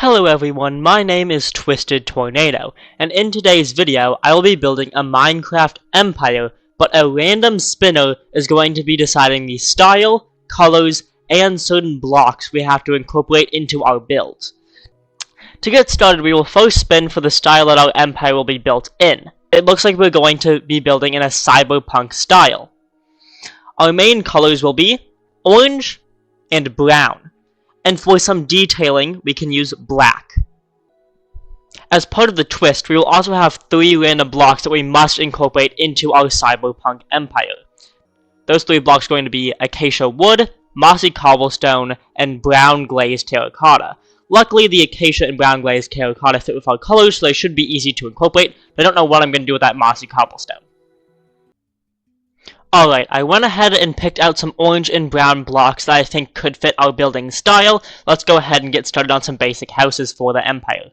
Hello everyone, my name is Twisted Tornado, and in today's video, I will be building a Minecraft empire, but a random spinner is going to be deciding the style, colors, and certain blocks we have to incorporate into our build. To get started, we will first spin for the style that our empire will be built in. It looks like we're going to be building in a cyberpunk style. Our main colors will be orange and brown. And for some detailing, we can use black. As part of the twist, we will also have 3 random blocks that we must incorporate into our cyberpunk empire. Those 3 blocks are going to be acacia wood, mossy cobblestone, and brown glazed terracotta. Luckily, the acacia and brown glazed terracotta fit with our colors, so they should be easy to incorporate. I don't know what I'm going to do with that mossy cobblestone. Alright, I went ahead and picked out some orange and brown blocks that I think could fit our building style. Let's go ahead and get started on some basic houses for the empire.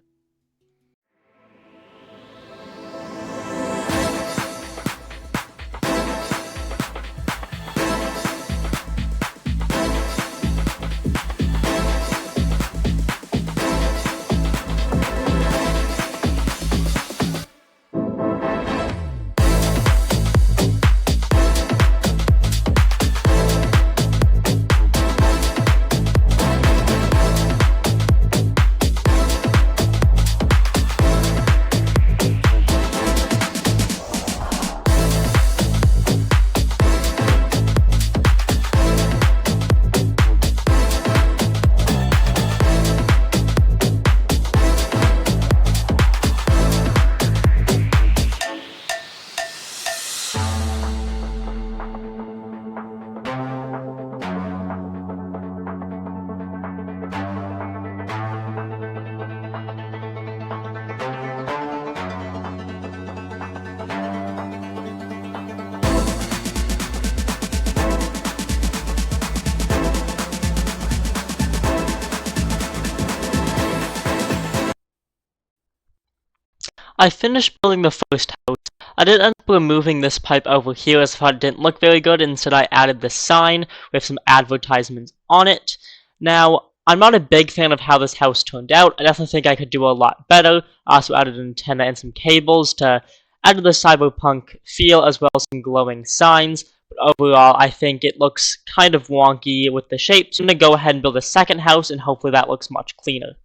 I finished building the first house. I did end up removing this pipe over here as I thought it didn't look very good. Instead, I added this sign with some advertisements on it. Now, I'm not a big fan of how this house turned out. I definitely think I could do a lot better. I also added an antenna and some cables to add to the cyberpunk feel, as well as some glowing signs. But overall, I think it looks kind of wonky with the shapes. I'm going to go ahead and build a second house, and hopefully that looks much cleaner.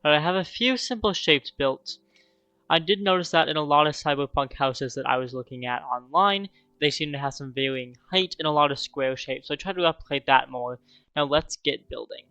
I have a few simple shapes built. I did notice that in a lot of cyberpunk houses that I was looking at online, they seem to have some varying height and a lot of square shapes, so I tried to replicate that more. Now let's get building.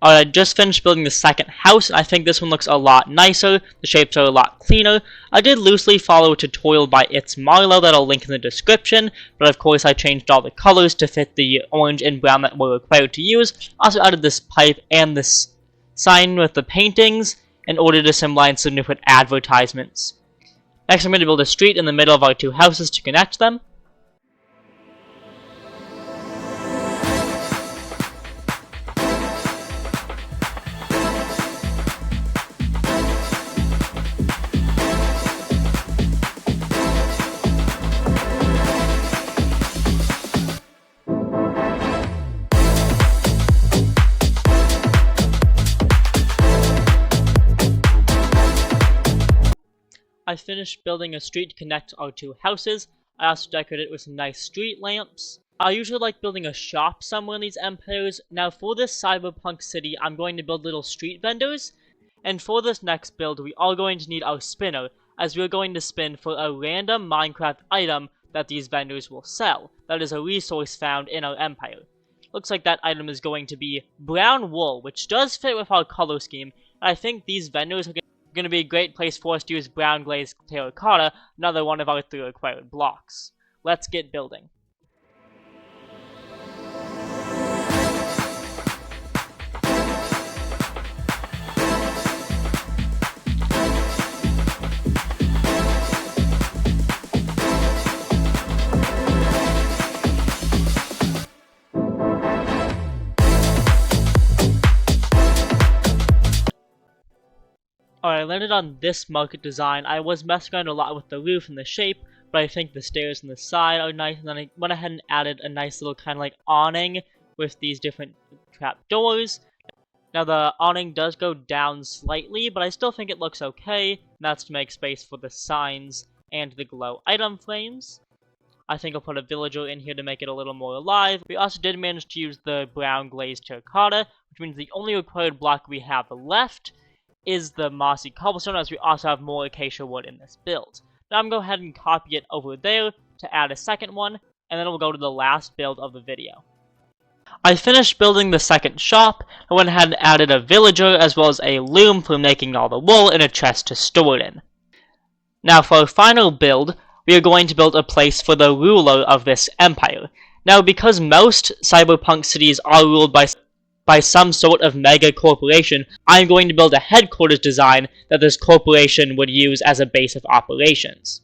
Alright, I just finished building the second house, and I think this one looks a lot nicer. The shapes are a lot cleaner. I did loosely follow a tutorial by It's Marlo that I'll link in the description, but of course I changed all the colors to fit the orange and brown that we're required to use. Also added this pipe and this sign with the paintings in order to symbolize some different advertisements. Next, I'm going to build a street in the middle of our 2 houses to connect them. I finished building a street to connect our 2 houses. I also decorated it with some nice street lamps. I usually like building a shop somewhere in these empires. Now for this cyberpunk city, I'm going to build little street vendors. And for this next build, we are going to need our spinner, as we're going to spin for a random Minecraft item that these vendors will sell. That is a resource found in our empire. Looks like that item is going to be brown wool, which does fit with our color scheme, and I think these vendors are going to be a great place for us to use brown glazed terracotta, another one of our 3 required blocks. Let's get building. Alright, I landed on this market design. I was messing around a lot with the roof and the shape, but I think the stairs on the side are nice, and then I went ahead and added a nice little kind of like awning with these different trap doors. Now the awning does go down slightly, but I still think it looks okay, and that's to make space for the signs and the glow item frames. I think I'll put a villager in here to make it a little more alive. We also did manage to use the brown glazed terracotta, which means the only required block we have left is the mossy cobblestone, as we also have more acacia wood in this build. Now I'm going to go ahead and copy it over there to add a second one, and then we'll go to the last build of the video. I finished building the second shop. I went ahead and added a villager as well as a loom for making all the wool and a chest to store it in. Now for our final build, we are going to build a place for the ruler of this empire. Now because most cyberpunk cities are ruled by some sort of mega corporation, I'm going to build a headquarters design that this corporation would use as a base of operations.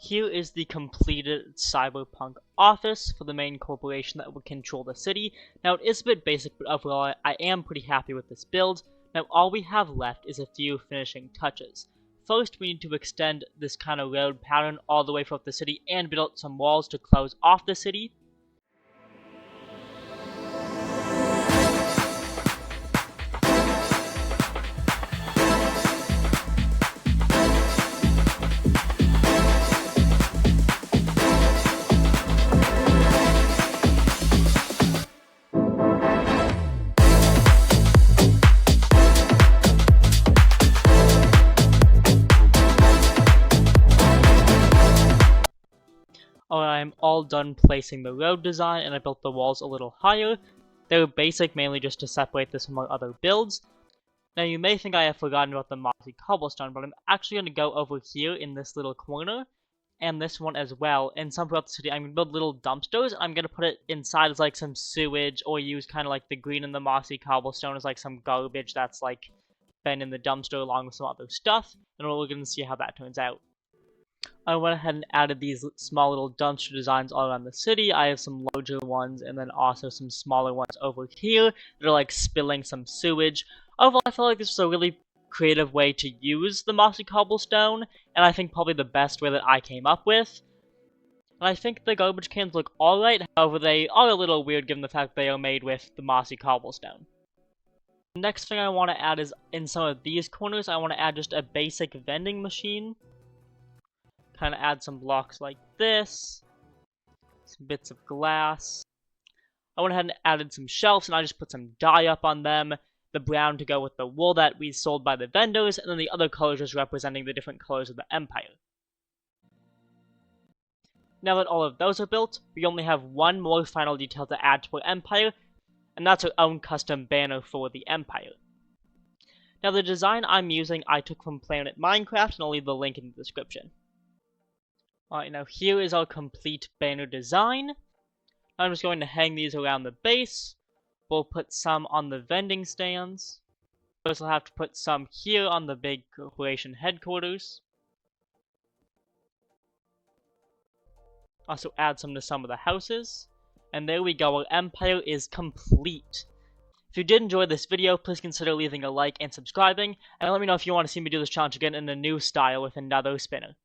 Here is the completed cyberpunk office for the main corporation that would control the city. Now it is a bit basic, but overall I am pretty happy with this build. Now all we have left is a few finishing touches. First we need to extend this kind of road pattern all the way throughout the city and build out some walls to close off the city. I'm all done placing the road design, and I built the walls a little higher. They were basic, mainly just to separate this from our other builds. Now you may think I have forgotten about the mossy cobblestone, but I'm actually going to go over here in this little corner, and this one as well, and some throughout the city. I'm going to build little dumpsters, and I'm going to put it inside as like some sewage, or use kind of like the green and the mossy cobblestone as like some garbage that's like been in the dumpster along with some other stuff, and we're going to see how that turns out. I went ahead and added these small little dumpster designs all around the city. I have some larger ones and then also some smaller ones over here that are like spilling some sewage. Overall, I felt like this was a really creative way to use the mossy cobblestone, and I think probably the best way that I came up with. And I think the garbage cans look alright, however they are a little weird given the fact they are made with the mossy cobblestone. The next thing I want to add is in some of these corners, I want to add just a basic vending machine. Kind of add some blocks like this, some bits of glass. I went ahead and added some shelves, and I just put some dye up on them, the brown to go with the wool that we sold by the vendors, and then the other colors just representing the different colors of the empire. Now that all of those are built, we only have one more final detail to add to our empire, and that's our own custom banner for the empire. Now the design I'm using I took from Planet Minecraft, and I'll leave the link in the description. Alright, now here is our complete banner design. I'm just going to hang these around the base. We'll put some on the vending stands. First, we'll have to put some here on the big corporation headquarters. Also add some to some of the houses. And there we go, our empire is complete. If you did enjoy this video, please consider leaving a like and subscribing, and let me know if you want to see me do this challenge again in a new style with another spinner.